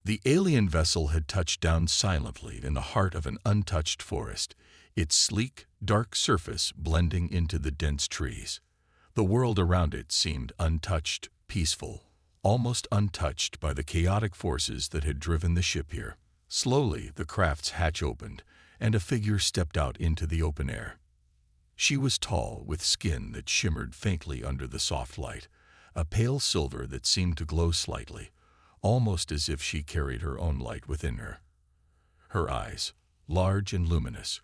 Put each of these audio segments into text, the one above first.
The alien vessel had touched down silently in the heart of an untouched forest, its sleek, dark surface blending into the dense trees. The world around it seemed untouched, peaceful, almost untouched by the chaotic forces that had driven the ship here. Slowly, the craft's hatch opened, and a figure stepped out into the open air. She was tall, with skin that shimmered faintly under the soft light, a pale silver that seemed to glow slightly, almost as if she carried her own light within her. Her eyes, large and luminous,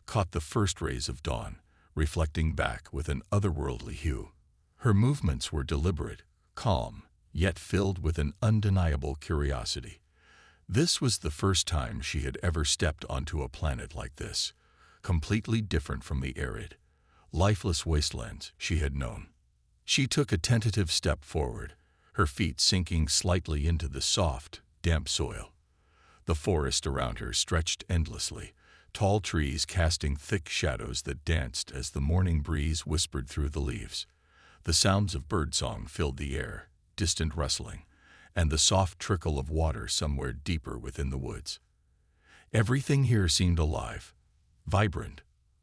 caught the first rays of dawn, reflecting back with an otherworldly hue. Her movements were deliberate, calm, yet filled with an undeniable curiosity. This was the first time she had ever stepped onto a planet like this, completely different from the arid, lifeless wastelands she had known. She took a tentative step forward, her feet sinking slightly into the soft, damp soil. The forest around her stretched endlessly, tall trees casting thick shadows that danced as the morning breeze whispered through the leaves. The sounds of birdsong filled the air, distant rustling, and the soft trickle of water somewhere deeper within the woods. Everything here seemed alive, vibrant,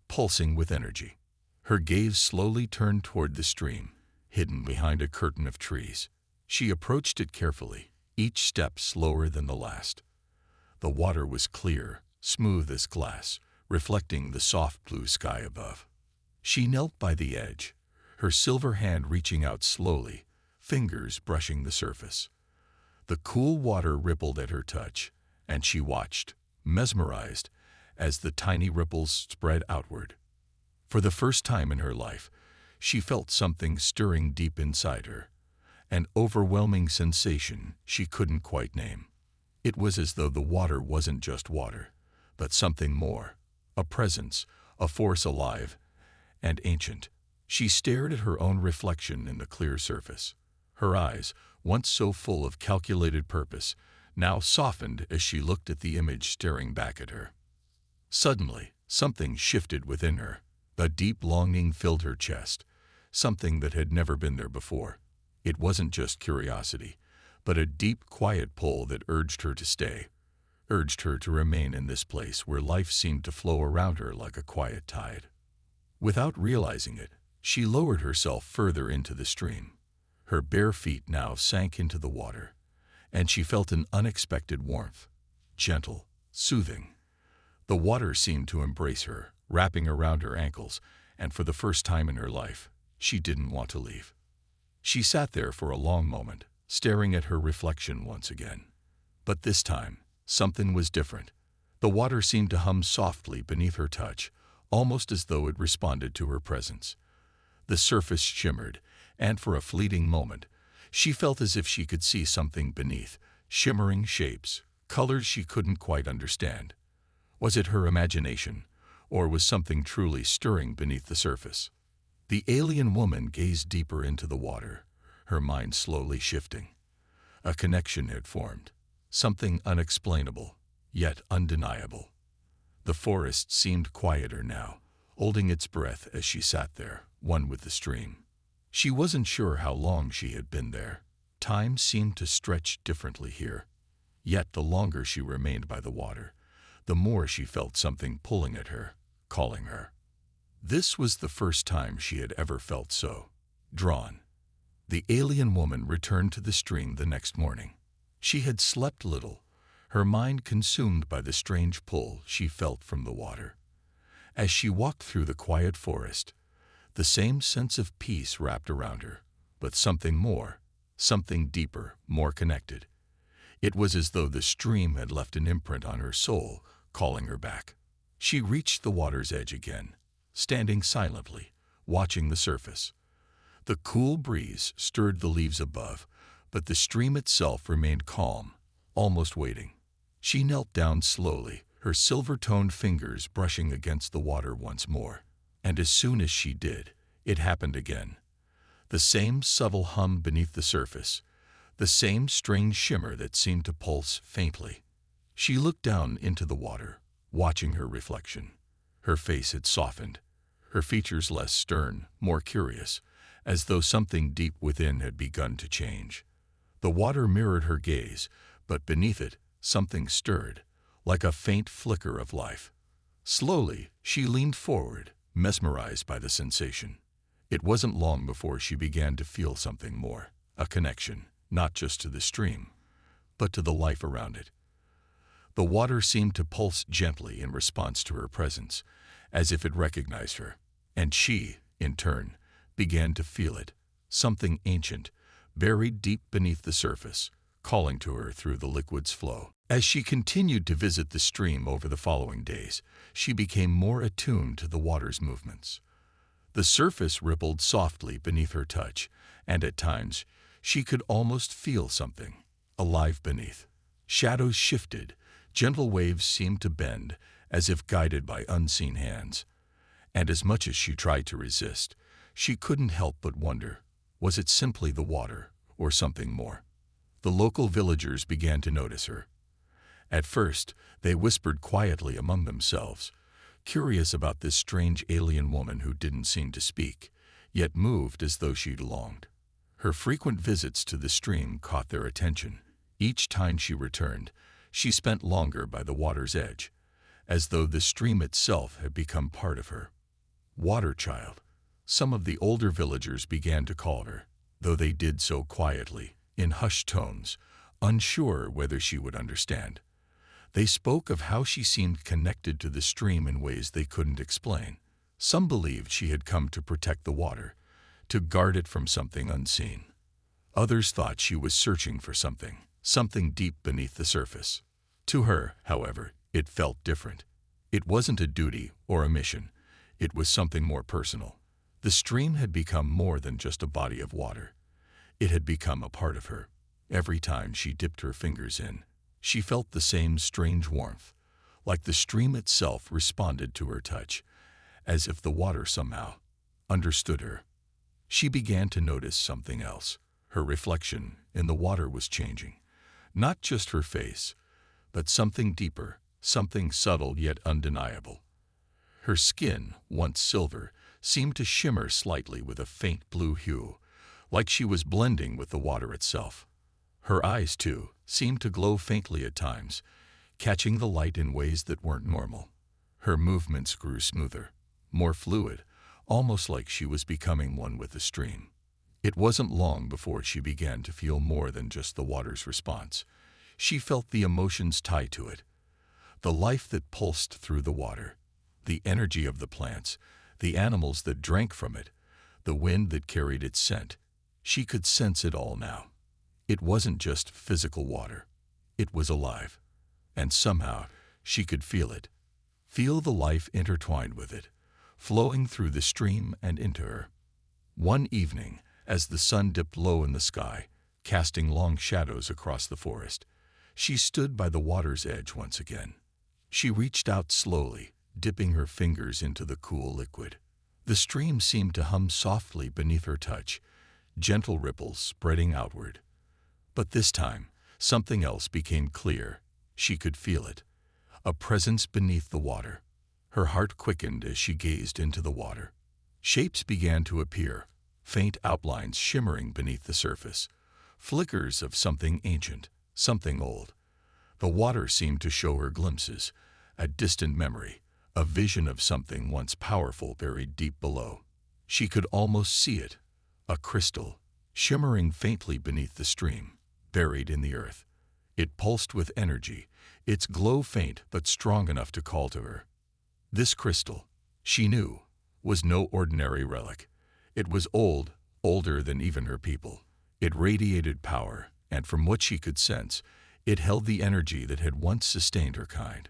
pulsing with energy. Her gaze slowly turned toward the stream, hidden behind a curtain of trees. She approached it carefully, each step slower than the last. The water was clear, smooth as glass, reflecting the soft blue sky above. She knelt by the edge, her silver hand reaching out slowly, fingers brushing the surface. The cool water rippled at her touch, and she watched, mesmerized, as the tiny ripples spread outward. For the first time in her life, she felt something stirring deep inside her, an overwhelming sensation she couldn't quite name. It was as though the water wasn't just water, but something more, a presence, a force alive and ancient. She stared at her own reflection in the clear surface. Her eyes, once so full of calculated purpose, now softened as she looked at the image staring back at her. Suddenly, something shifted within her. A deep longing filled her chest, something that had never been there before. It wasn't just curiosity, but a deep, quiet pull that urged her to stay, urged her to remain in this place where life seemed to flow around her like a quiet tide. Without realizing it, she lowered herself further into the stream. Her bare feet now sank into the water, and she felt an unexpected warmth, gentle, soothing. The water seemed to embrace her, wrapping around her ankles, and for the first time in her life, she didn't want to leave. She sat there for a long moment, staring at her reflection once again. But this time, something was different. The water seemed to hum softly beneath her touch, almost as though it responded to her presence. The surface shimmered, and for a fleeting moment, she felt as if she could see something beneath, shimmering shapes, colors she couldn't quite understand. Was it her imagination, or was something truly stirring beneath the surface? The alien woman gazed deeper into the water, her mind slowly shifting. A connection had formed, something unexplainable, yet undeniable. The forest seemed quieter now, holding its breath as she sat there, one with the stream. She wasn't sure how long she had been there. Time seemed to stretch differently here. Yet the longer she remained by the water, the more she felt something pulling at her, calling her. This was the first time she had ever felt so drawn. The alien woman returned to the stream the next morning. She had slept little, her mind consumed by the strange pull she felt from the water. As she walked through the quiet forest, the same sense of peace wrapped around her, but something more, something deeper, more connected. It was as though the stream had left an imprint on her soul, calling her back. She reached the water's edge again, standing silently, watching the surface. The cool breeze stirred the leaves above, but the stream itself remained calm, almost waiting. She knelt down slowly, her silver-toned fingers brushing against the water once more. And as soon as she did, it happened again. The same subtle hum beneath the surface, the same strange shimmer that seemed to pulse faintly. She looked down into the water, watching her reflection. Her face had softened, her features less stern, more curious, as though something deep within had begun to change. The water mirrored her gaze, but beneath it, something stirred, like a faint flicker of life. Slowly, she leaned forward, mesmerized by the sensation. It wasn't long before she began to feel something more, a connection, not just to the stream, but to the life around it. The water seemed to pulse gently in response to her presence, as if it recognized her, and she, in turn, began to feel it, something ancient, buried deep beneath the surface, calling to her through the liquid's flow. As she continued to visit the stream over the following days, she became more attuned to the water's movements. The surface rippled softly beneath her touch, and at times she could almost feel something alive beneath. Shadows shifted, gentle waves seemed to bend, as if guided by unseen hands. And as much as she tried to resist, she couldn't help but wonder, was it simply the water, or something more? The local villagers began to notice her. At first, they whispered quietly among themselves, curious about this strange alien woman who didn't seem to speak, yet moved as though she belonged. Her frequent visits to the stream caught their attention. Each time she returned, she spent longer by the water's edge, as though the stream itself had become part of her. Water Child, some of the older villagers began to call her, though they did so quietly, in hushed tones, unsure whether she would understand. They spoke of how she seemed connected to the stream in ways they couldn't explain. Some believed she had come to protect the water, to guard it from something unseen. Others thought she was searching for something deep beneath the surface. To her, however, it felt different. It wasn't a duty or a mission. It was something more personal. The stream had become more than just a body of water. It had become a part of her. Every time she dipped her fingers in, she felt the same strange warmth, like the stream itself responded to her touch, as if the water somehow understood her. She began to notice something else. Her reflection in the water was changing. Not just her face, but something deeper, something subtle yet undeniable. Her skin, once silver, seemed to shimmer slightly with a faint blue hue, like she was blending with the water itself. Her eyes, too, seemed to glow faintly at times, catching the light in ways that weren't normal. Her movements grew smoother, more fluid, almost like she was becoming one with the stream. It wasn't long before she began to feel more than just the water's response. She felt the emotions tied to it, the life that pulsed through the water, the energy of the plants, the animals that drank from it, the wind that carried its scent. She could sense it all now. It wasn't just physical water. It was alive. And somehow, she could feel it. Feel the life intertwined with it, flowing through the stream and into her. One evening, as the sun dipped low in the sky, casting long shadows across the forest, she stood by the water's edge once again. She reached out slowly, dipping her fingers into the cool liquid. The stream seemed to hum softly beneath her touch, gentle ripples spreading outward. But this time, something else became clear. She could feel it, a presence beneath the water. Her heart quickened as she gazed into the water. Shapes began to appear, faint outlines shimmering beneath the surface, flickers of something ancient, something old. The water seemed to show her glimpses, a distant memory, a vision of something once powerful buried deep below. She could almost see it, a crystal, shimmering faintly beneath the stream, buried in the earth. It pulsed with energy, its glow faint but strong enough to call to her. This crystal, she knew, was no ordinary relic. It was old, older than even her people. It radiated power, and from what she could sense, it held the energy that had once sustained her kind.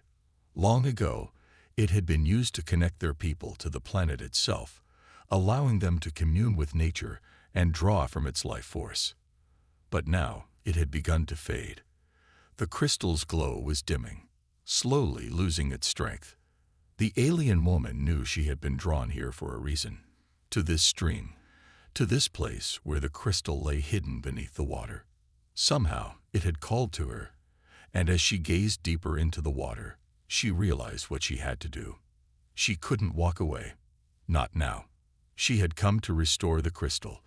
Long ago, it had been used to connect their people to the planet itself, allowing them to commune with nature and draw from its life force. But now, it had begun to fade. The crystal's glow was dimming, slowly losing its strength. The alien woman knew she had been drawn here for a reason, to this stream, to this place where the crystal lay hidden beneath the water. Somehow, it had called to her, and as she gazed deeper into the water, she realized what she had to do. She couldn't walk away. Not now. She had come to restore the crystal,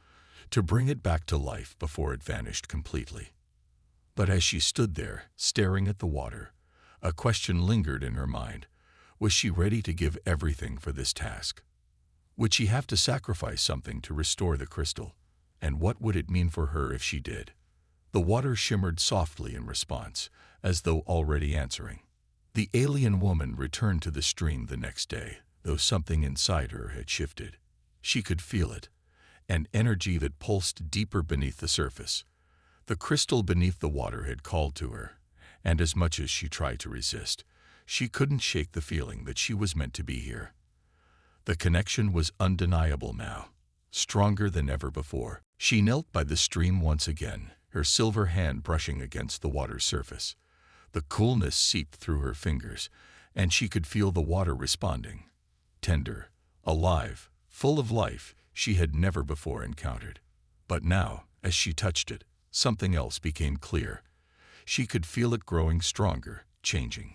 to bring it back to life before it vanished completely. But as she stood there, staring at the water, a question lingered in her mind. Was she ready to give everything for this task? Would she have to sacrifice something to restore the crystal? And what would it mean for her if she did? The water shimmered softly in response, as though already answering. The alien woman returned to the stream the next day, though something inside her had shifted. She could feel it, an energy that pulsed deeper beneath the surface. The crystal beneath the water had called to her, and as much as she tried to resist, she couldn't shake the feeling that she was meant to be here. The connection was undeniable now, stronger than ever before. She knelt by the stream once again, her silver hand brushing against the water's surface. The coolness seeped through her fingers, and she could feel the water responding. Tender, alive, full of life she had never before encountered. But now, as she touched it, something else became clear. She could feel it growing stronger, changing.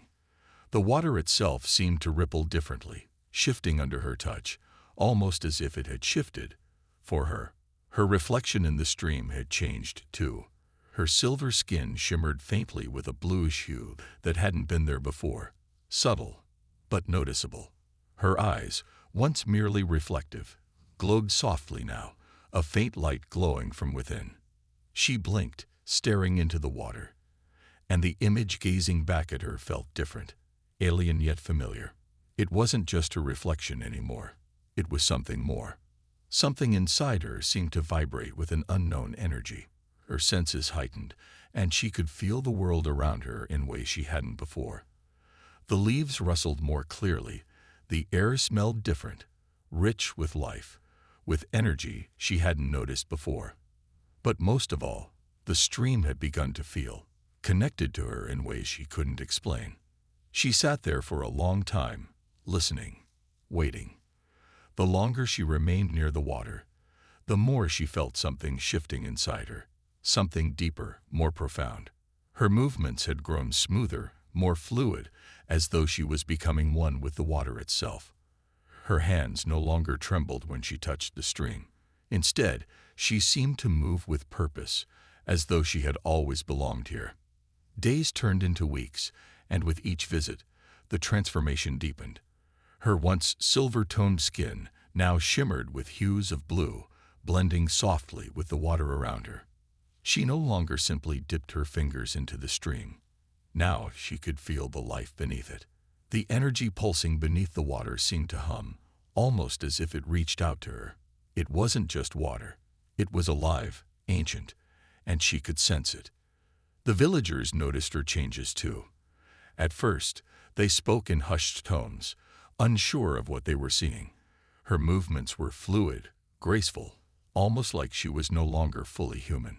The water itself seemed to ripple differently, shifting under her touch, almost as if it had shifted for her. Her reflection in the stream had changed, too. Her silver skin shimmered faintly with a bluish hue that hadn't been there before, subtle, but noticeable. Her eyes, once merely reflective, glowed softly now, a faint light glowing from within. She blinked, staring into the water, and the image gazing back at her felt different, alien yet familiar. It wasn't just her reflection anymore. It was something more. Something inside her seemed to vibrate with an unknown energy. Her senses heightened, and she could feel the world around her in ways she hadn't before. The leaves rustled more clearly. The air smelled different, rich with life, with energy she hadn't noticed before. But most of all, the stream had begun to feel connected to her in ways she couldn't explain. She sat there for a long time, listening, waiting. The longer she remained near the water, the more she felt something shifting inside her, something deeper, more profound. Her movements had grown smoother, more fluid, as though she was becoming one with the water itself. Her hands no longer trembled when she touched the stream. Instead, she seemed to move with purpose, as though she had always belonged here. Days turned into weeks, and with each visit, the transformation deepened. Her once silver-toned skin now shimmered with hues of blue, blending softly with the water around her. She no longer simply dipped her fingers into the stream. Now she could feel the life beneath it. The energy pulsing beneath the water seemed to hum, almost as if it reached out to her. It wasn't just water. It was alive, ancient, and she could sense it. The villagers noticed her changes too. At first, they spoke in hushed tones, unsure of what they were seeing. Her movements were fluid, graceful, almost like she was no longer fully human.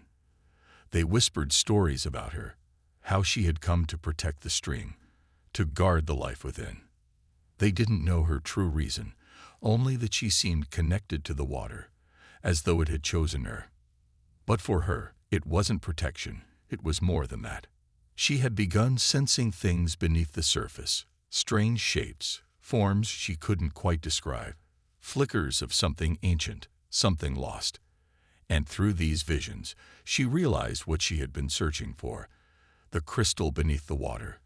They whispered stories about her, how she had come to protect the stream, to guard the life within. They didn't know her true reason, only that she seemed connected to the water, as though it had chosen her. But for her, it wasn't protection, it was more than that. She had begun sensing things beneath the surface, strange shapes, forms she couldn't quite describe, flickers of something ancient, something lost. And through these visions, she realized what she had been searching for, the crystal beneath the water,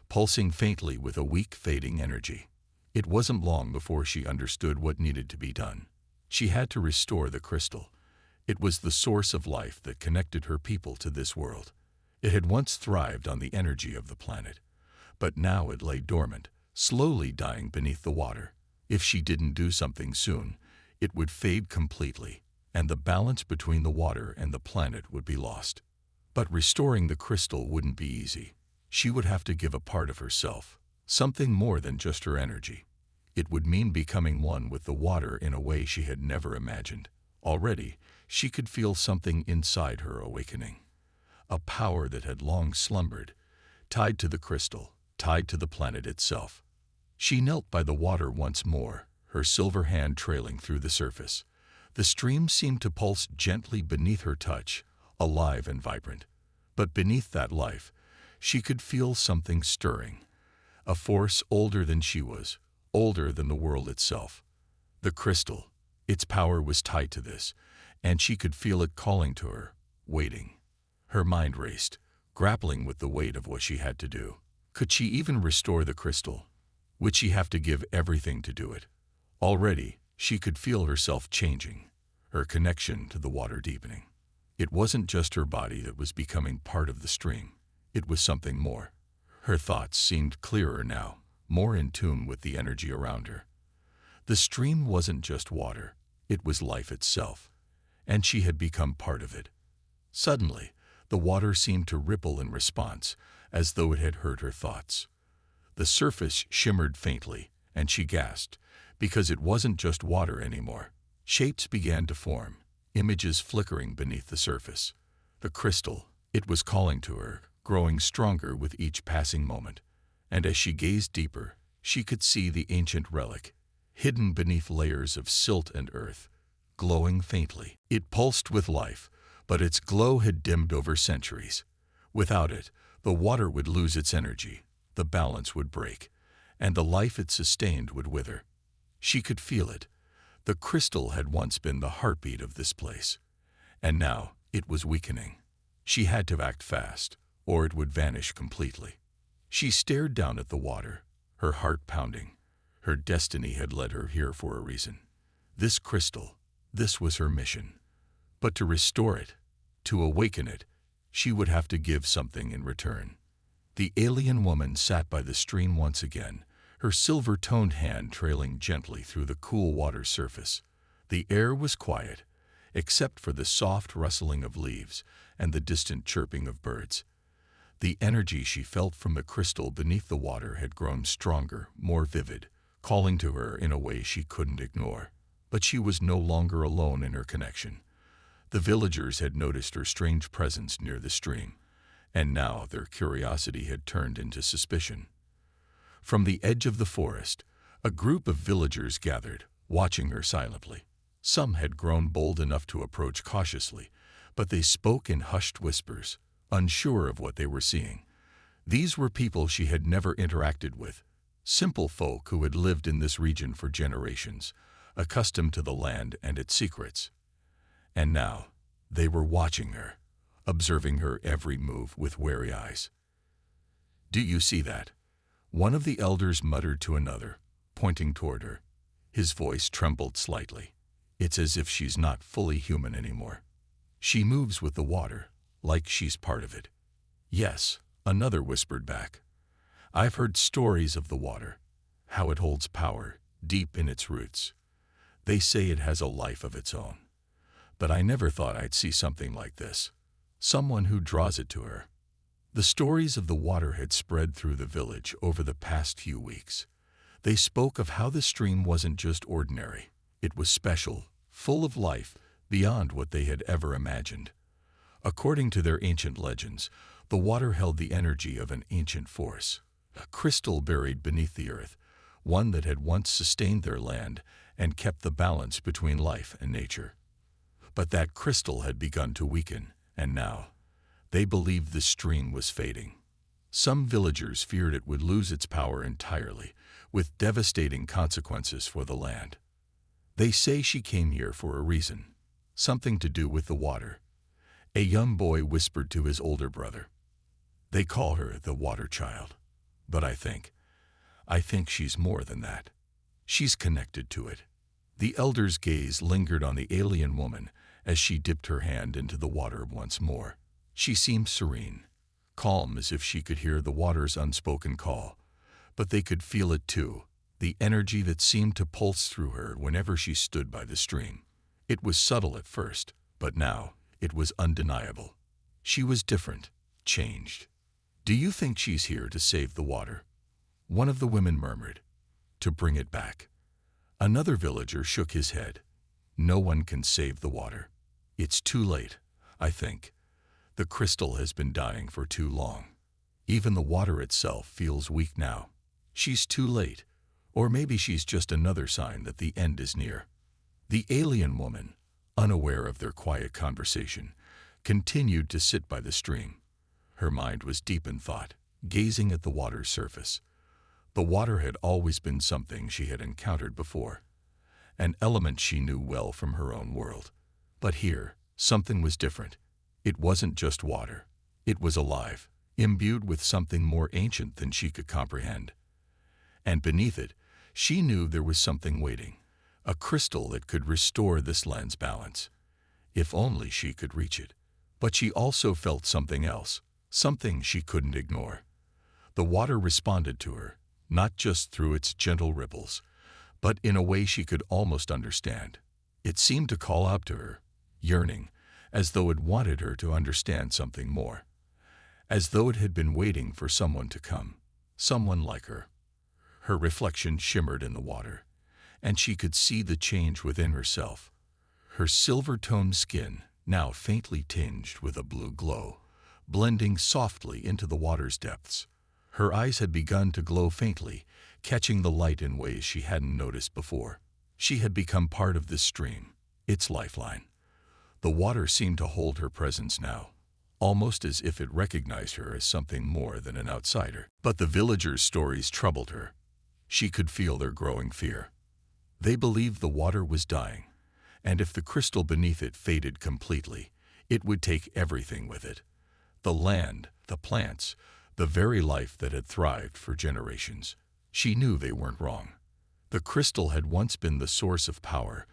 pulsing faintly with a weak, fading energy. It wasn't long before she understood what needed to be done. She had to restore the crystal. It was the source of life that connected her people to this world. It had once thrived on the energy of the planet, but now it lay dormant, slowly dying beneath the water. If she didn't do something soon, it would fade completely, and the balance between the water and the planet would be lost. But restoring the crystal wouldn't be easy. She would have to give a part of herself, something more than just her energy. It would mean becoming one with the water in a way she had never imagined. Already, she could feel something inside her awakening. A power that had long slumbered, tied to the crystal, tied to the planet itself. She knelt by the water once more, her silver hand trailing through the surface. The stream seemed to pulse gently beneath her touch, alive and vibrant. But beneath that life, she could feel something stirring, a force older than she was, older than the world itself. The crystal, its power was tied to this, and she could feel it calling to her, waiting. Her mind raced, grappling with the weight of what she had to do. Could she even restore the crystal? Would she have to give everything to do it? Already, she could feel herself changing, her connection to the water deepening. It wasn't just her body that was becoming part of the stream. It was something more. Her thoughts seemed clearer now, more in tune with the energy around her. The stream wasn't just water, it was life itself, and she had become part of it. Suddenly, the water seemed to ripple in response, as though it had heard her thoughts. The surface shimmered faintly, and she gasped, because it wasn't just water anymore. Shapes began to form, images flickering beneath the surface. The crystal, it was calling to her, growing stronger with each passing moment. And as she gazed deeper, she could see the ancient relic, hidden beneath layers of silt and earth, glowing faintly. It pulsed with life, but its glow had dimmed over centuries. Without it, the water would lose its energy, the balance would break, and the life it sustained would wither. She could feel it. The crystal had once been the heartbeat of this place, and now it was weakening. She had to act fast, or it would vanish completely. She stared down at the water, her heart pounding. Her destiny had led her here for a reason. This crystal, this was her mission. But to restore it, to awaken it, she would have to give something in return. The alien woman sat by the stream once again, her silver-toned hand trailing gently through the cool water's surface. The air was quiet, except for the soft rustling of leaves and the distant chirping of birds. The energy she felt from the crystal beneath the water had grown stronger, more vivid, calling to her in a way she couldn't ignore. But she was no longer alone in her connection. The villagers had noticed her strange presence near the stream, and now their curiosity had turned into suspicion. From the edge of the forest, a group of villagers gathered, watching her silently. Some had grown bold enough to approach cautiously, but they spoke in hushed whispers, unsure of what they were seeing. These were people she had never interacted with, simple folk who had lived in this region for generations, accustomed to the land and its secrets. And now, they were watching her, observing her every move with wary eyes. "Do you see that?" One of the elders muttered to another, pointing toward her. His voice trembled slightly. "It's as if she's not fully human anymore. She moves with the water, like she's part of it." "Yes," another whispered back. "I've heard stories of the water, how it holds power deep in its roots. They say it has a life of its own. But I never thought I'd see something like this. Someone who draws it to her." The stories of the water had spread through the village over the past few weeks. They spoke of how the stream wasn't just ordinary. It was special, full of life, beyond what they had ever imagined. According to their ancient legends, the water held the energy of an ancient force, a crystal buried beneath the earth, one that had once sustained their land and kept the balance between life and nature. But that crystal had begun to weaken, and now, they believed the stream was fading. Some villagers feared it would lose its power entirely, with devastating consequences for the land. They say she came here for a reason, something to do with the water. A young boy whispered to his older brother. "They call her the Water Child, but I think she's more than that. She's connected to it." The elder's gaze lingered on the alien woman as she dipped her hand into the water once more. She seemed serene, calm as if she could hear the water's unspoken call. But they could feel it too, the energy that seemed to pulse through her whenever she stood by the stream. It was subtle at first, but now it was undeniable. She was different, changed. "Do you think she's here to save the water?" one of the women murmured. "To bring it back." Another villager shook his head. "No one can save the water. It's too late, I think. The crystal has been dying for too long. Even the water itself feels weak now. She's too late, or maybe she's just another sign that the end is near." The alien woman, unaware of their quiet conversation, continued to sit by the stream. Her mind was deep in thought, gazing at the water's surface. The water had always been something she had encountered before, an element she knew well from her own world. But here, something was different. It wasn't just water. It was alive, imbued with something more ancient than she could comprehend. And beneath it, she knew there was something waiting, a crystal that could restore this land's balance. If only she could reach it. But she also felt something else, something she couldn't ignore. The water responded to her, not just through its gentle ripples, but in a way she could almost understand. It seemed to call out to her, yearning, as though it wanted her to understand something more. As though it had been waiting for someone to come, someone like her. Her reflection shimmered in the water, and she could see the change within herself. Her silver-toned skin, now faintly tinged with a blue glow, blending softly into the water's depths. Her eyes had begun to glow faintly, catching the light in ways she hadn't noticed before. She had become part of this stream, its lifeline. The water seemed to hold her presence now, almost as if it recognized her as something more than an outsider. But the villagers' stories troubled her. She could feel their growing fear. They believed the water was dying, and if the crystal beneath it faded completely, it would take everything with it. The land, the plants, the very life that had thrived for generations. She knew they weren't wrong. The crystal had once been the source of power,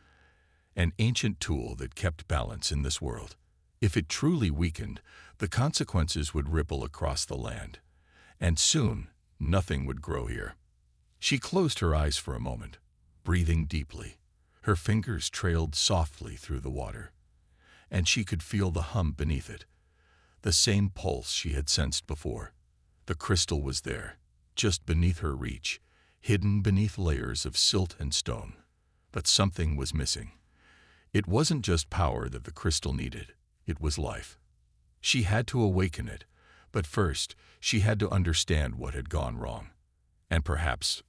an ancient tool that kept balance in this world. If it truly weakened, the consequences would ripple across the land, and soon nothing would grow here. She closed her eyes for a moment, breathing deeply. Her fingers trailed softly through the water, and she could feel the hum beneath it, the same pulse she had sensed before. The crystal was there, just beneath her reach, hidden beneath layers of silt and stone. But something was missing. It wasn't just power that the crystal needed, it was life. She had to awaken it, but first she had to understand what had gone wrong. And perhaps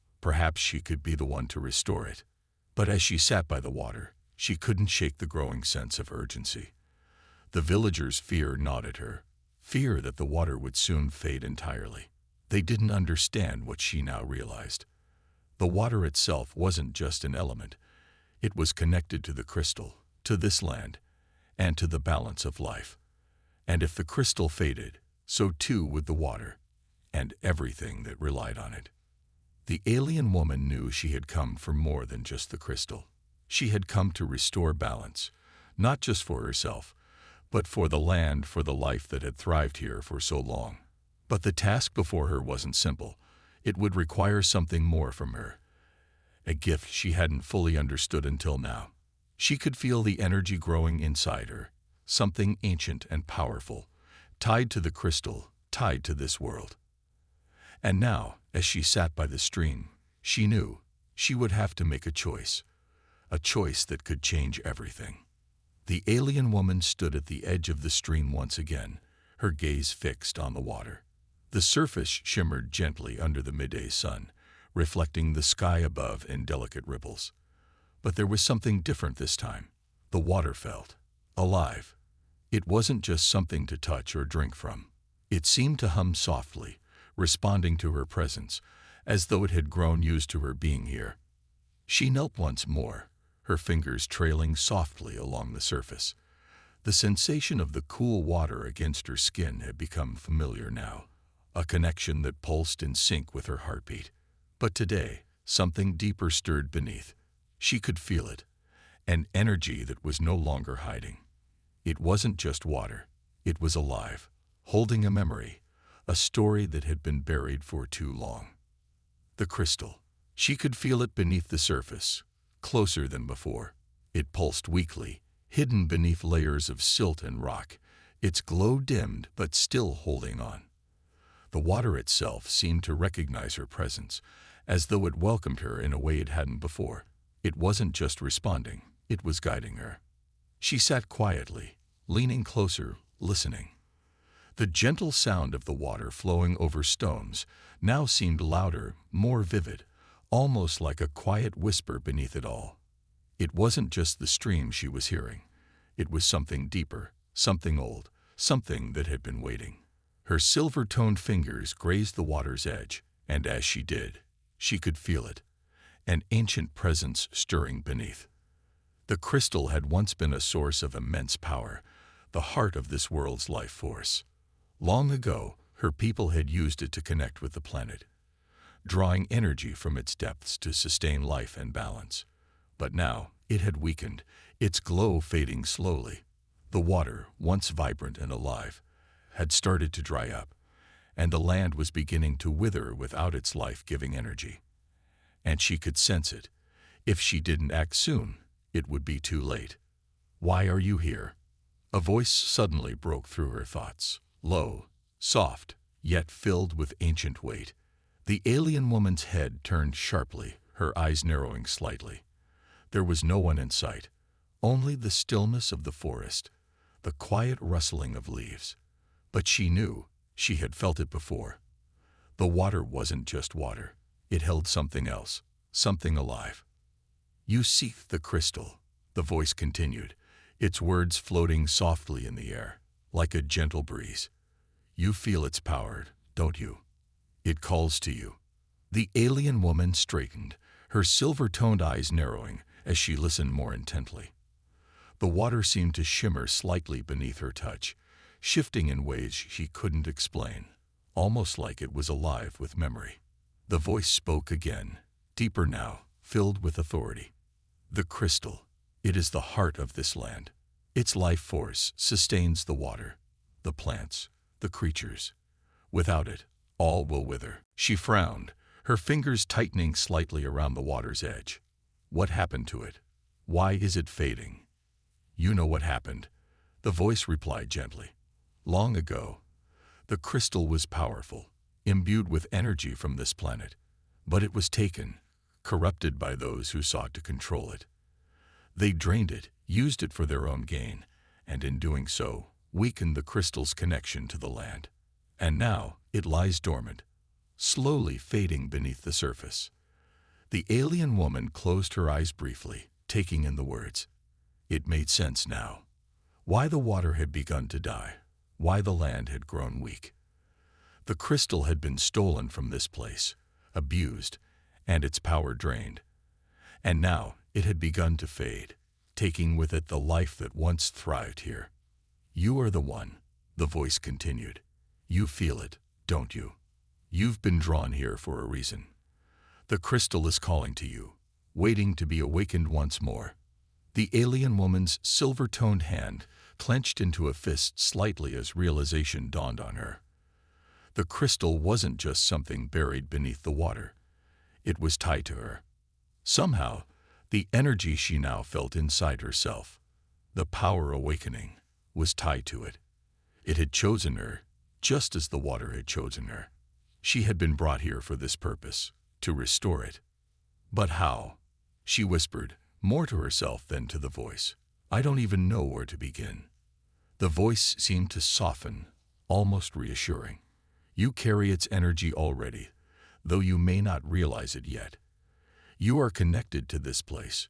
she could be the one to restore it. But as she sat by the water, she couldn't shake the growing sense of urgency. The villagers' fear gnawed at her, fear that the water would soon fade entirely. They didn't understand what she now realized. The water itself wasn't just an element. It was connected to the crystal, to this land, and to the balance of life. And if the crystal faded, so too would the water, and everything that relied on it. The alien woman knew she had come for more than just the crystal. She had come to restore balance, not just for herself, but for the land, for the life that had thrived here for so long. But the task before her wasn't simple. It would require something more from her, a gift she hadn't fully understood until now. She could feel the energy growing inside her, something ancient and powerful, tied to the crystal, tied to this world. And now, as she sat by the stream, she knew she would have to make a choice that could change everything. The alien woman stood at the edge of the stream once again, her gaze fixed on the water. The surface shimmered gently under the midday sun, reflecting the sky above in delicate ripples. But there was something different this time. The water felt alive. It wasn't just something to touch or drink from. It seemed to hum softly, responding to her presence, as though it had grown used to her being here. She knelt once more, her fingers trailing softly along the surface. The sensation of the cool water against her skin had become familiar now, a connection that pulsed in sync with her heartbeat. But today, something deeper stirred beneath. She could feel it, an energy that was no longer hiding. It wasn't just water, it was alive, holding a memory, a story that had been buried for too long. The crystal. She could feel it beneath the surface, closer than before. It pulsed weakly, hidden beneath layers of silt and rock, its glow dimmed but still holding on. The water itself seemed to recognize her presence, as though it welcomed her in a way it hadn't before. It wasn't just responding, it was guiding her. She sat quietly, leaning closer, listening. The gentle sound of the water flowing over stones now seemed louder, more vivid, almost like a quiet whisper beneath it all. It wasn't just the stream she was hearing. It was something deeper, something old, something that had been waiting. Her silver-toned fingers grazed the water's edge, and as she did, she could feel it, an ancient presence stirring beneath. The crystal had once been a source of immense power, the heart of this world's life force. Long ago, her people had used it to connect with the planet, drawing energy from its depths to sustain life and balance. But now, it had weakened, its glow fading slowly. The water, once vibrant and alive, had started to dry up, and the land was beginning to wither without its life-giving energy. And she could sense it. If she didn't act soon, it would be too late. "Why are you here?" A voice suddenly broke through her thoughts, low, soft, yet filled with ancient weight. The alien woman's head turned sharply, her eyes narrowing slightly. There was no one in sight, only the stillness of the forest, the quiet rustling of leaves. But she knew, she had felt it before. The water wasn't just water. It held something else, something alive. "You seek the crystal," the voice continued, its words floating softly in the air, like a gentle breeze. "You feel its power, don't you? It calls to you." The alien woman straightened, her silver-toned eyes narrowing as she listened more intently. The water seemed to shimmer slightly beneath her touch, shifting in ways she couldn't explain, almost like it was alive with memory. The voice spoke again, deeper now, filled with authority. "The crystal, it is the heart of this land. Its life force sustains the water, the plants, the creatures. Without it, all will wither." She frowned, her fingers tightening slightly around the water's edge. "What happened to it? Why is it fading?" "You know what happened," the voice replied gently. "Long ago, the crystal was powerful, imbued with energy from this planet, but it was taken, corrupted by those who sought to control it. They drained it, used it for their own gain, and in doing so, weakened the crystal's connection to the land. And now, it lies dormant, slowly fading beneath the surface." The alien woman closed her eyes briefly, taking in the words. It made sense now. Why the water had begun to die, why the land had grown weak. The crystal had been stolen from this place, abused, and its power drained. And now it had begun to fade, taking with it the life that once thrived here. "You are the one," the voice continued. "You feel it, don't you? You've been drawn here for a reason. The crystal is calling to you, waiting to be awakened once more." The alien woman's silver-toned hand clenched into a fist slightly as realization dawned on her. The crystal wasn't just something buried beneath the water. It was tied to her. Somehow, the energy she now felt inside herself, the power awakening, was tied to it. It had chosen her, just as the water had chosen her. She had been brought here for this purpose, to restore it. "But how?" she whispered, more to herself than to the voice. "I don't even know where to begin." The voice seemed to soften, almost reassuring. "You carry its energy already, though you may not realize it yet. You are connected to this place,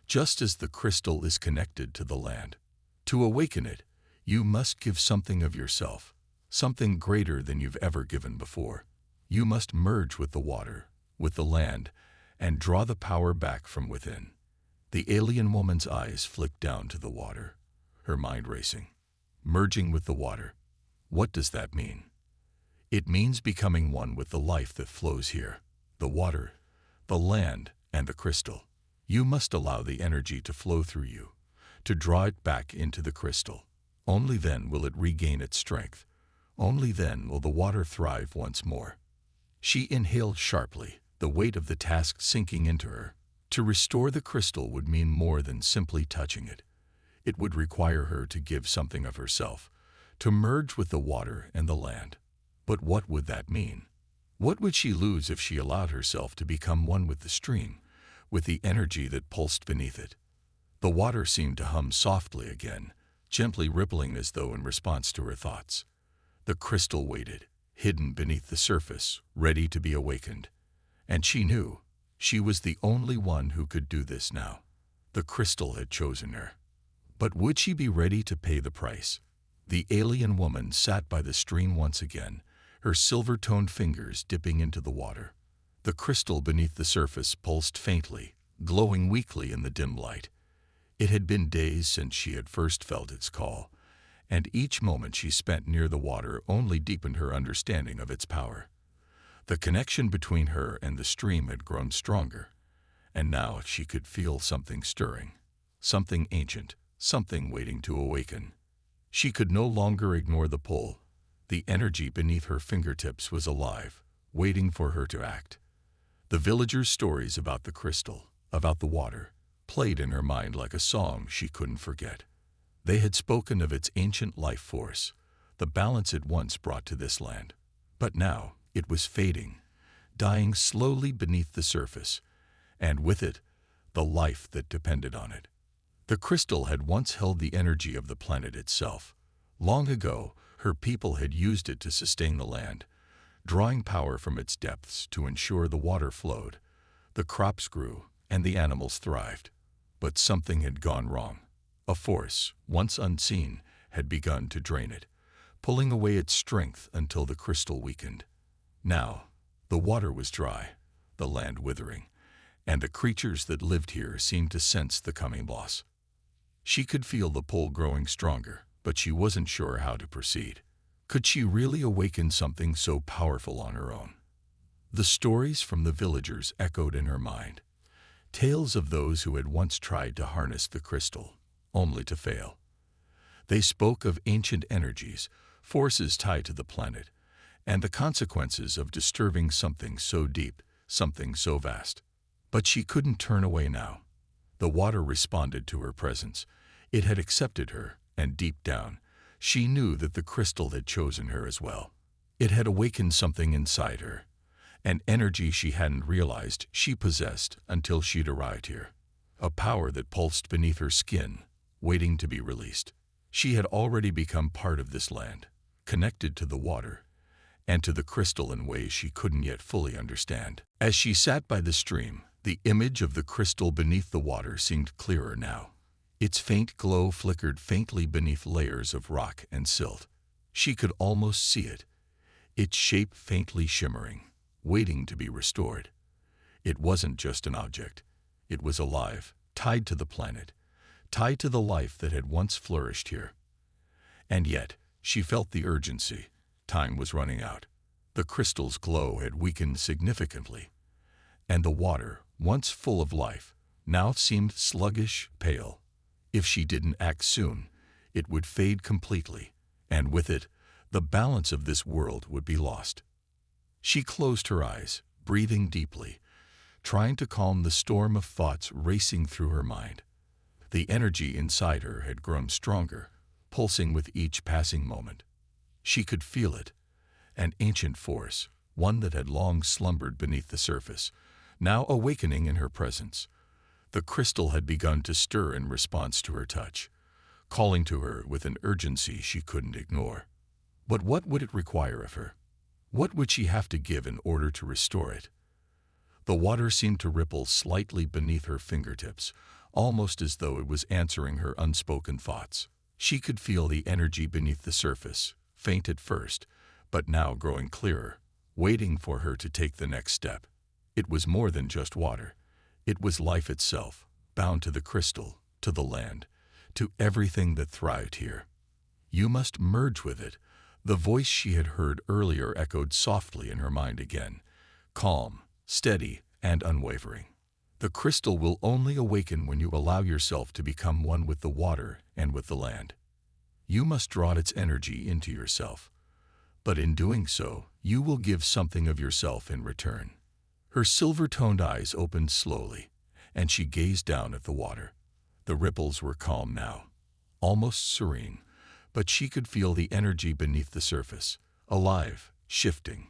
just as the crystal is connected to the land. To awaken it, you must give something of yourself, something greater than you've ever given before. You must merge with the water, with the land, and draw the power back from within." The alien woman's eyes flicked down to the water, her mind racing. Merging with the water. What does that mean? "It means becoming one with the life that flows here, the water, the land, and the crystal. You must allow the energy to flow through you, to draw it back into the crystal. Only then will it regain its strength. Only then will the water thrive once more." She inhaled sharply, the weight of the task sinking into her. To restore the crystal would mean more than simply touching it. It would require her to give something of herself, to merge with the water and the land. But what would that mean? What would she lose if she allowed herself to become one with the stream, with the energy that pulsed beneath it? The water seemed to hum softly again, gently rippling as though in response to her thoughts. The crystal waited, hidden beneath the surface, ready to be awakened. And she knew she was the only one who could do this now. The crystal had chosen her. But would she be ready to pay the price? The alien woman sat by the stream once again, her silver-toned fingers dipping into the water. The crystal beneath the surface pulsed faintly, glowing weakly in the dim light. It had been days since she had first felt its call, and each moment she spent near the water only deepened her understanding of its power. The connection between her and the stream had grown stronger, and now she could feel something stirring, something ancient, something waiting to awaken. She could no longer ignore the pull. The energy beneath her fingertips was alive, waiting for her to act. The villagers' stories about the crystal, about the water, played in her mind like a song she couldn't forget. They had spoken of its ancient life force, the balance it once brought to this land. But now it was fading, dying slowly beneath the surface, and with it, the life that depended on it. The crystal had once held the energy of the planet itself. Long ago, her people had used it to sustain the land, drawing power from its depths to ensure the water flowed, the crops grew, and the animals thrived. But something had gone wrong. A force, once unseen, had begun to drain it, pulling away its strength until the crystal weakened. Now, the water was dry, the land withering, and the creatures that lived here seemed to sense the coming loss. She could feel the pull growing stronger, but she wasn't sure how to proceed. Could she really awaken something so powerful on her own? The stories from the villagers echoed in her mind, tales of those who had once tried to harness the crystal, only to fail. They spoke of ancient energies, forces tied to the planet, and the consequences of disturbing something so deep, something so vast. But she couldn't turn away now. The water responded to her presence. It had accepted her, and deep down, she knew that the crystal had chosen her as well. It had awakened something inside her, an energy she hadn't realized she possessed until she'd arrived here. A power that pulsed beneath her skin, waiting to be released. She had already become part of this land, connected to the water, and to the crystal in ways she couldn't yet fully understand. As she sat by the stream, the image of the crystal beneath the water seemed clearer now. Its faint glow flickered faintly beneath layers of rock and silt. She could almost see it, its shape faintly shimmering, waiting to be restored. It wasn't just an object. It was alive, tied to the planet, tied to the life that had once flourished here. And yet, she felt the urgency. Time was running out. The crystal's glow had weakened significantly, and the water, once full of life, now seemed sluggish, pale. If she didn't act soon, it would fade completely, and with it, the balance of this world would be lost. She closed her eyes, breathing deeply, trying to calm the storm of thoughts racing through her mind. The energy inside her had grown stronger, pulsing with each passing moment. She could feel it, an ancient force, one that had long slumbered beneath the surface, now awakening in her presence. The crystal had begun to stir in response to her touch, calling to her with an urgency she couldn't ignore. But what would it require of her? What would she have to give in order to restore it? The water seemed to ripple slightly beneath her fingertips, almost as though it was answering her unspoken thoughts. She could feel the energy beneath the surface, faint at first, but now growing clearer, waiting for her to take the next step. It was more than just water. It was life itself, bound to the crystal, to the land, to everything that thrived here. You must merge with it. The voice she had heard earlier echoed softly in her mind again, calm, steady, and unwavering. The crystal will only awaken when you allow yourself to become one with the water and with the land. You must draw its energy into yourself. But in doing so, you will give something of yourself in return. Her silver-toned eyes opened slowly, and she gazed down at the water. The ripples were calm now, almost serene, but she could feel the energy beneath the surface, alive, shifting.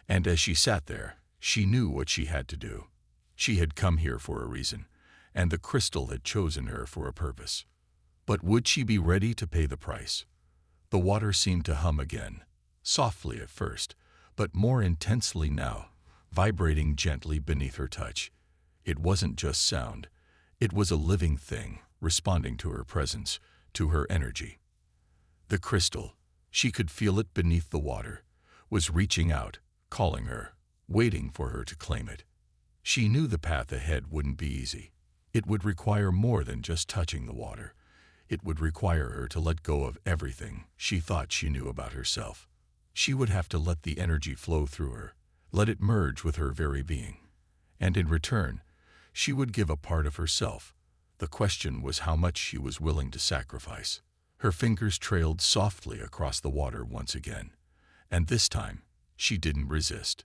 And as she sat there, she knew what she had to do. She had come here for a reason, and the crystal had chosen her for a purpose. But would she be ready to pay the price? The water seemed to hum again, softly at first, but more intensely now, vibrating gently beneath her touch. It wasn't just sound. It was a living thing, responding to her presence, to her energy. The crystal, she could feel it beneath the water, was reaching out, calling her, waiting for her to claim it. She knew the path ahead wouldn't be easy. It would require more than just touching the water. It would require her to let go of everything she thought she knew about herself. She would have to let the energy flow through her, let it merge with her very being. And in return, she would give a part of herself. The question was how much she was willing to sacrifice. Her fingers trailed softly across the water once again, and this time, she didn't resist.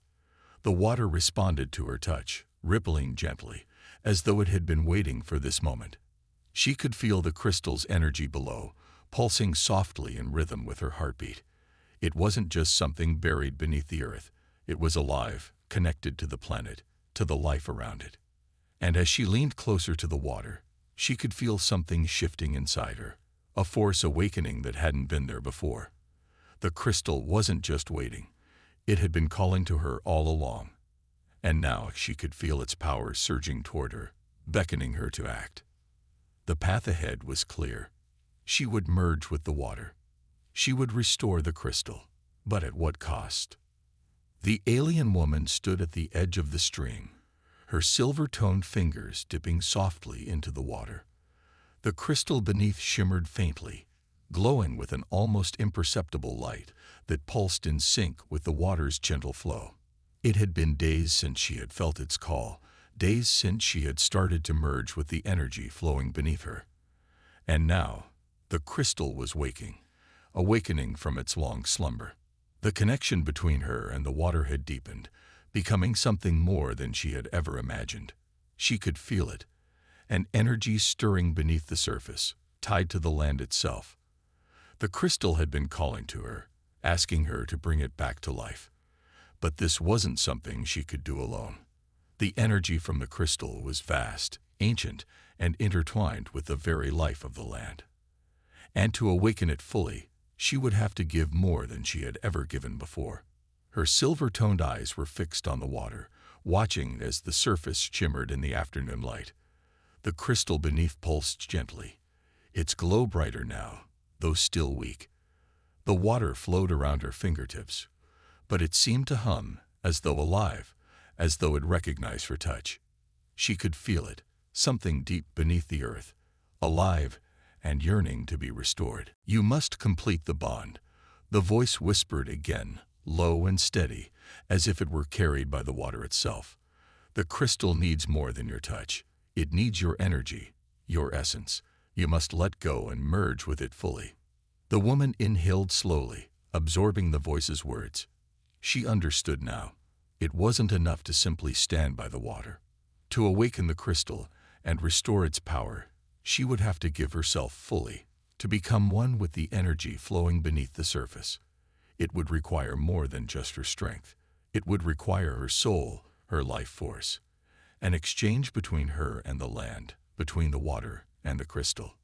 The water responded to her touch, rippling gently, as though it had been waiting for this moment. She could feel the crystal's energy below, pulsing softly in rhythm with her heartbeat. It wasn't just something buried beneath the earth. It was alive, connected to the planet, to the life around it. And as she leaned closer to the water, she could feel something shifting inside her, a force awakening that hadn't been there before. The crystal wasn't just waiting. It had been calling to her all along. And now she could feel its power surging toward her, beckoning her to act. The path ahead was clear. She would merge with the water. She would restore the crystal, but at what cost? The alien woman stood at the edge of the stream, her silver-toned fingers dipping softly into the water. The crystal beneath shimmered faintly, glowing with an almost imperceptible light that pulsed in sync with the water's gentle flow. It had been days since she had felt its call, days since she had started to merge with the energy flowing beneath her. And now, the crystal was awakening from its long slumber. The connection between her and the water had deepened, becoming something more than she had ever imagined. She could feel it, an energy stirring beneath the surface, tied to the land itself. The crystal had been calling to her, asking her to bring it back to life. But this wasn't something she could do alone. The energy from the crystal was vast, ancient, and intertwined with the very life of the land. And to awaken it fully, she would have to give more than she had ever given before. Her silver-toned eyes were fixed on the water, watching as the surface shimmered in the afternoon light. The crystal beneath pulsed gently, its glow brighter now, though still weak. The water flowed around her fingertips, but it seemed to hum, as though alive, as though it recognized her touch. She could feel it, something deep beneath the earth, alive and yearning to be restored. "You must complete the bond," the voice whispered again, low and steady, as if it were carried by the water itself. "The crystal needs more than your touch. It needs your energy, your essence. You must let go and merge with it fully." The woman inhaled slowly, absorbing the voice's words. She understood now. It wasn't enough to simply stand by the water. To awaken the crystal and restore its power, she would have to give herself fully, to become one with the energy flowing beneath the surface. It would require more than just her strength. It would require her soul, her life force. An exchange between her and the land, between the water and the crystal.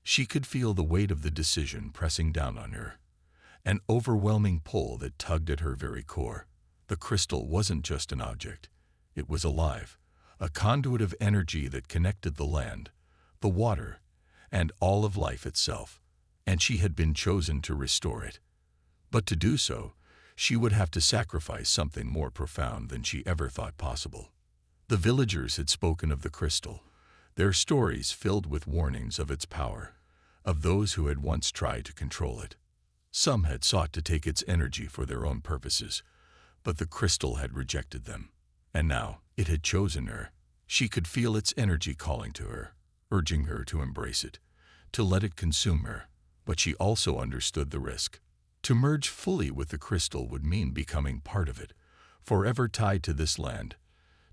She could feel the weight of the decision pressing down on her, an overwhelming pull that tugged at her very core. The crystal wasn't just an object. It was alive, a conduit of energy that connected the land, the water, and all of life itself, and she had been chosen to restore it. But to do so, she would have to sacrifice something more profound than she ever thought possible. The villagers had spoken of the crystal, their stories filled with warnings of its power, of those who had once tried to control it. Some had sought to take its energy for their own purposes, but the crystal had rejected them. And now it had chosen her. She could feel its energy calling to her, urging her to embrace it, to let it consume her. But she also understood the risk. To merge fully with the crystal would mean becoming part of it, forever tied to this land,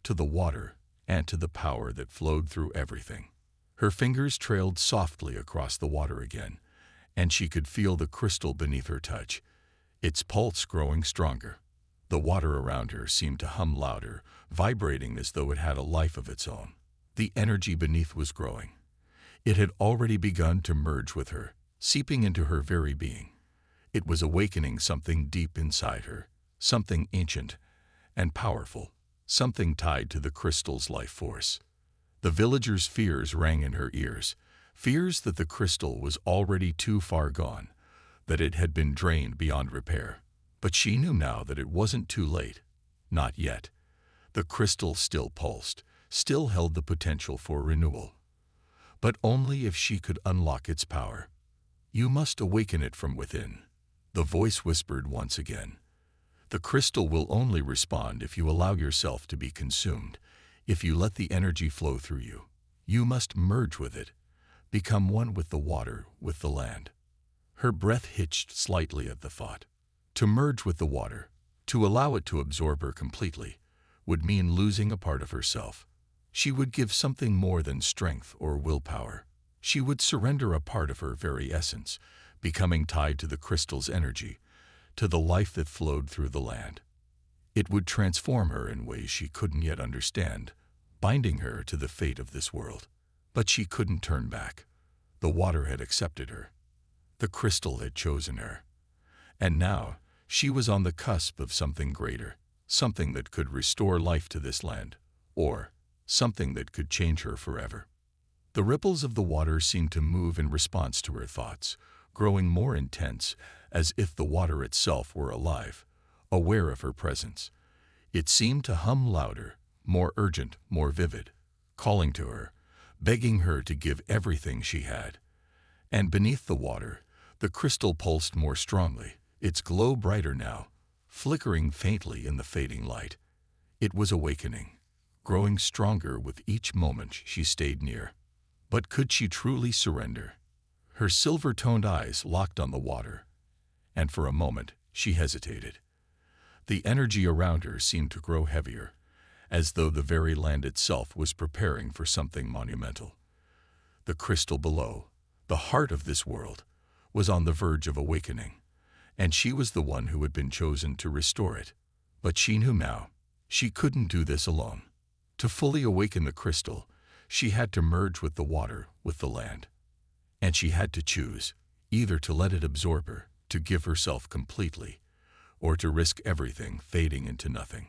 to the water, and to the power that flowed through everything. Her fingers trailed softly across the water again, and she could feel the crystal beneath her touch, its pulse growing stronger. The water around her seemed to hum louder, vibrating as though it had a life of its own. The energy beneath was growing. It had already begun to merge with her, seeping into her very being. It was awakening something deep inside her, something ancient and powerful, something tied to the crystal's life force. The villagers' fears rang in her ears, fears that the crystal was already too far gone, that it had been drained beyond repair. But she knew now that it wasn't too late. Not yet. The crystal still pulsed, still held the potential for renewal. but only if she could unlock its power. You must awaken it from within. The voice whispered once again. The crystal will only respond if you allow yourself to be consumed, if you let the energy flow through you. You must merge with it, become one with the water, with the land. Her breath hitched slightly at the thought. To merge with the water, to allow it to absorb her completely, would mean losing a part of herself. She would give something more than strength or willpower. She would surrender a part of her very essence, becoming tied to the crystal's energy, to the life that flowed through the land. It would transform her in ways she couldn't yet understand, binding her to the fate of this world. But she couldn't turn back. The water had accepted her. The crystal had chosen her. And now, she was on the cusp of something greater, something that could restore life to this land, or something that could change her forever. The ripples of the water seemed to move in response to her thoughts, growing more intense, as if the water itself were alive, aware of her presence. It seemed to hum louder, more urgent, more vivid, calling to her, begging her to give everything she had. And beneath the water, the crystal pulsed more strongly, its glow brighter now, flickering faintly in the fading light. It was awakening, growing stronger with each moment she stayed near. But could she truly surrender? Her silver-toned eyes locked on the water, and for a moment she hesitated. The energy around her seemed to grow heavier, as though the very land itself was preparing for something monumental. The crystal below, the heart of this world, was on the verge of awakening, and she was the one who had been chosen to restore it. But she knew now, she couldn't do this alone. To fully awaken the crystal, she had to merge with the water, with the land. And she had to choose, either to let it absorb her, to give herself completely, or to risk everything fading into nothing.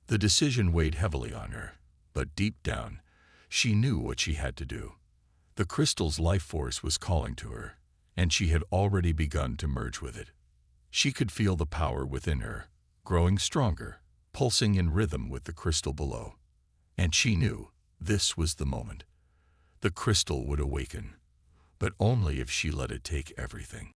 The decision weighed heavily on her, but deep down, she knew what she had to do. The crystal's life force was calling to her, and she had already begun to merge with it. She could feel the power within her, growing stronger, pulsing in rhythm with the crystal below. And she knew this was the moment. The crystal would awaken, but only if she let it take everything.